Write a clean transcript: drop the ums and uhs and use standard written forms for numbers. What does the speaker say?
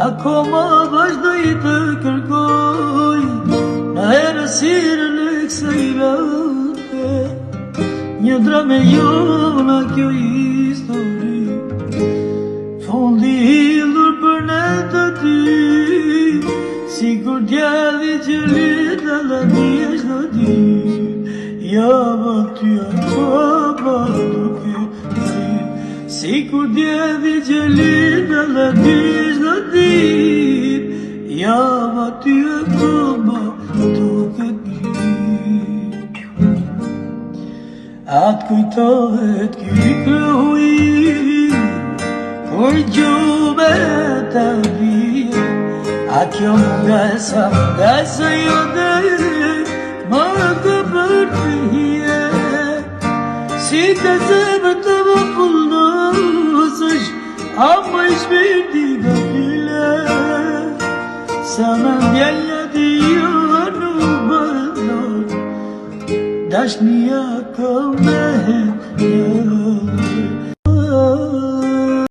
akoma vazhdoj të kërkoj në errësirën e kësaj rate, një dramë jona kjo histori, fondi hidhur për ne të dy, sikur djali që lidha dhe dihesh do di, java ty akoma duke zi, sikur djali që lidha dhe dihesh do di, java ty akoma duke zi. Atë kujtohet ky këhuj, kur gjume të vije, a kjo nga sa jo dhe më të përfije, si të zemër të më pullosësh, a më i shpirti ka pile, sa më ndjellja ti jo nuk bëndon, dashnia ka me